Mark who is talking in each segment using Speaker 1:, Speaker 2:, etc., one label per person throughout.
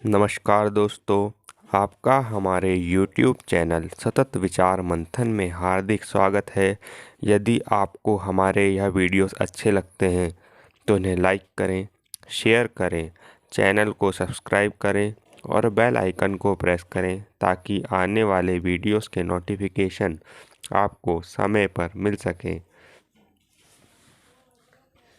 Speaker 1: नमस्कार दोस्तों, आपका हमारे YouTube चैनल सतत विचार मंथन में हार्दिक स्वागत है। यदि आपको हमारे यह वीडियोस अच्छे लगते हैं तो इन्हें लाइक करें, शेयर करें, चैनल को सब्सक्राइब करें और बेल आइकन को प्रेस करें ताकि आने वाले वीडियोस के नोटिफिकेशन आपको समय पर मिल सकें।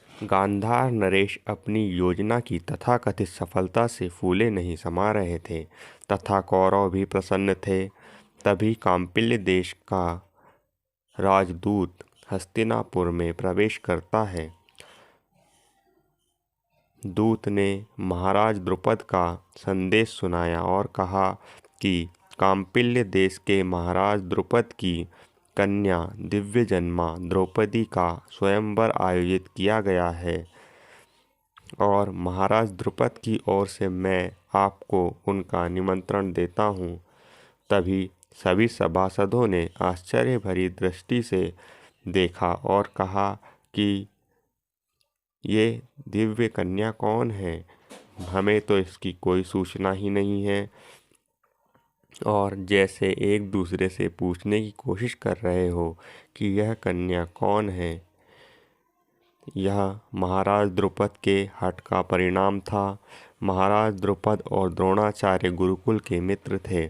Speaker 1: गांधार नरेश अपनी योजना की तथाकथित सफलता से फूले नहीं समा रहे थे तथा कौरव भी प्रसन्न थे। तभी कांपिल्य देश का राजदूत हस्तिनापुर में प्रवेश करता है। दूत ने महाराज द्रुपद का संदेश सुनाया और कहा कि कांपिल्य देश के महाराज द्रुपद की कन्या दिव्यजन्मा द्रौपदी का स्वयंवर आयोजित किया गया है और महाराज द्रुपद की ओर से मैं आपको उनका निमंत्रण देता हूँ। तभी सभी सभासदों ने आश्चर्य भरी दृष्टि से देखा और कहा कि ये दिव्य कन्या कौन है? हमें तो इसकी कोई सूचना ही नहीं है। और जैसे एक दूसरे से पूछने की कोशिश कर रहे हो कि यह कन्या कौन है। यह महाराज द्रुपद के हठ का परिणाम था। महाराज द्रुपद और द्रोणाचार्य गुरुकुल के मित्र थे।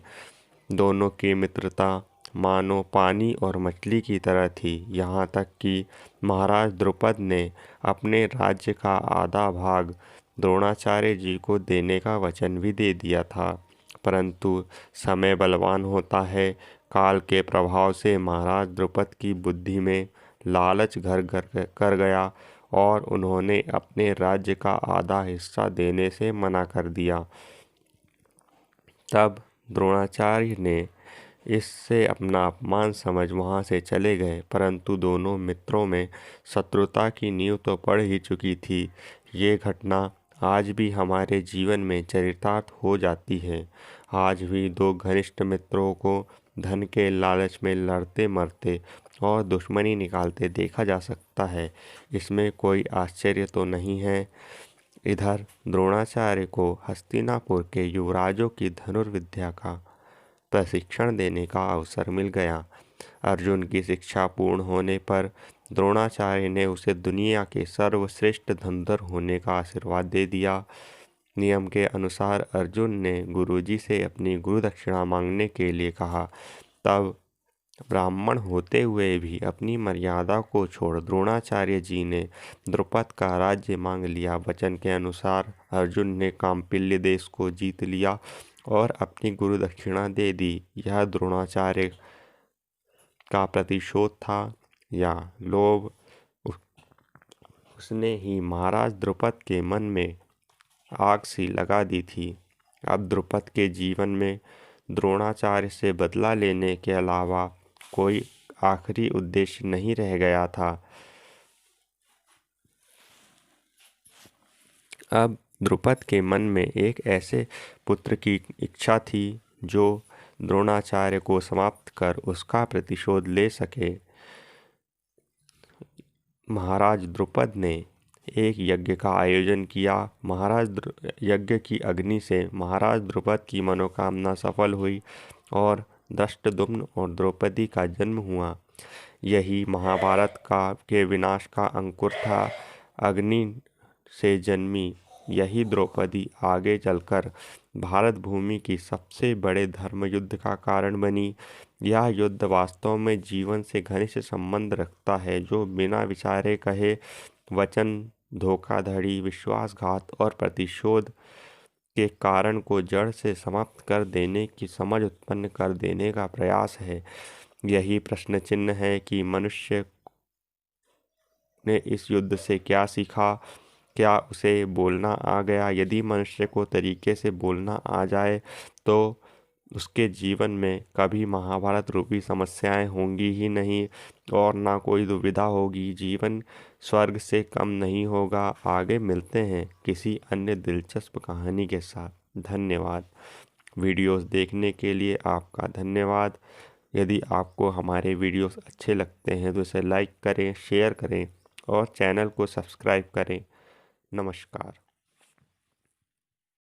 Speaker 1: दोनों की मित्रता मानो पानी और मछली की तरह थी। यहाँ तक कि महाराज द्रुपद ने अपने राज्य का आधा भाग द्रोणाचार्य जी को देने का वचन भी दे दिया था। परंतु समय बलवान होता है। काल के प्रभाव से महाराज द्रुपद की बुद्धि में लालच घर घर कर गया और उन्होंने अपने राज्य का आधा हिस्सा देने से मना कर दिया। तब द्रोणाचार्य ने इससे अपना अपमान समझ वहाँ से चले गए। परंतु दोनों मित्रों में शत्रुता की नींव तो पड़ ही चुकी थी। ये घटना आज भी हमारे जीवन में चरितार्थ हो जाती है। आज भी दो घनिष्ठ मित्रों को धन के लालच में लड़ते मरते और दुश्मनी निकालते देखा जा सकता है। इसमें कोई आश्चर्य तो नहीं है। इधर द्रोणाचार्य को हस्तिनापुर के युवराजों की धनुर्विद्या का प्रशिक्षण देने का अवसर मिल गया। अर्जुन की शिक्षा पूर्ण होने पर द्रोणाचार्य ने उसे दुनिया के सर्वश्रेष्ठ धनुर्धर होने का आशीर्वाद दे दिया। नियम के अनुसार अर्जुन ने गुरुजी से अपनी गुरु दक्षिणा मांगने के लिए कहा। तब ब्राह्मण होते हुए भी अपनी मर्यादा को छोड़ द्रोणाचार्य जी ने द्रुपद का राज्य मांग लिया। वचन के अनुसार अर्जुन ने कांपिल्य देश को जीत लिया और अपनी गुरु दक्षिणा दे दी। यह द्रोणाचार्य का प्रतिशोध था या लोभ? उसने ही महाराज द्रुपद के मन में आग सी लगा दी थी। अब द्रुपद के जीवन में द्रोणाचार्य से बदला लेने के अलावा कोई आखिरी उद्देश्य नहीं रह गया था। अब द्रुपद के मन में एक ऐसे पुत्र की इच्छा थी जो द्रोणाचार्य को समाप्त कर उसका प्रतिशोध ले सके। महाराज द्रुपद ने एक यज्ञ का आयोजन किया। यज्ञ की अग्नि से महाराज द्रुपद की मनोकामना सफल हुई और धृष्टद्युम्न और द्रौपदी का जन्म हुआ। यही महाभारत के विनाश का अंकुर था। अग्नि से जन्मी यही द्रौपदी आगे चलकर भारत भूमि की सबसे बड़े धर्म युद्ध का कारण बनी। यह युद्ध वास्तव में जीवन से घनिष्ठ संबंध रखता है, जो बिना विचारे कहे वचन, धोखाधड़ी, विश्वासघात और प्रतिशोध के कारण को जड़ से समाप्त कर देने की समझ उत्पन्न कर देने का प्रयास है। यही प्रश्न चिन्ह है कि मनुष्य ने इस युद्ध से क्या सीखा? क्या उसे बोलना आ गया? यदि मनुष्य को तरीके से बोलना आ जाए तो उसके जीवन में कभी महाभारत रूपी समस्याएं होंगी ही नहीं और ना कोई दुविधा होगी। जीवन स्वर्ग से कम नहीं होगा। आगे मिलते हैं किसी अन्य दिलचस्प कहानी के साथ। धन्यवाद। वीडियोस देखने के लिए आपका धन्यवाद। यदि आपको हमारे वीडियोस अच्छे लगते हैं तो इसे लाइक करें, शेयर करें और चैनल को सब्सक्राइब करें। नमस्कार।